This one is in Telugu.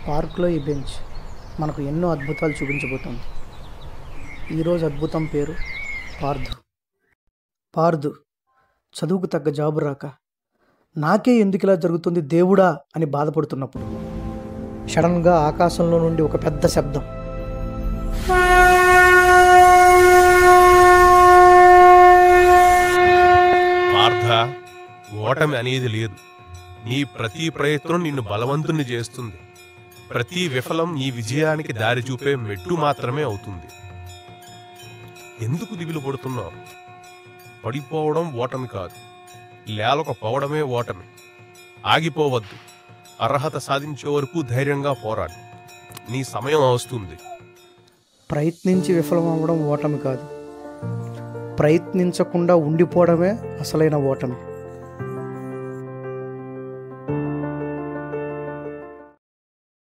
పార్కులో ఈ బెంచ్ మనకు ఎన్నో అద్భుతాలు చూపించబోతోంది. ఈరోజు అద్భుతం పేరు పార్థు. పార్థు చదువుకు తగ్గ జాబు రాక నాకే ఎందుకు ఇలా జరుగుతుంది దేవుడా అని బాధపడుతున్నప్పుడు సడన్గా ఆకాశంలో నుండి ఒక పెద్ద శబ్దం. పార్థ, ఓటమి అనేది లేదు. నీ ప్రతి ప్రయత్నం నిన్ను బలవంతుని చేస్తుంది. ప్రతి విఫలం నీ విజయానికి దారి చూపే మెట్టు మాత్రమే అవుతుంది. ఎందుకు దిగులు పడుతున్నావు? పడిపోవడం ఓటమి కాదు, లేలకపోవడమే ఓటమి. ఆగిపోవద్దు. అర్హత సాధించే వరకు ధైర్యంగా పోరాడు. నీ సమయం వస్తుంది. ప్రయత్నించి విఫలం అవ్వడం ఓటమి కాదు, ప్రయత్నించకుండా ఉండిపోవడమే అసలైన ఓటమి.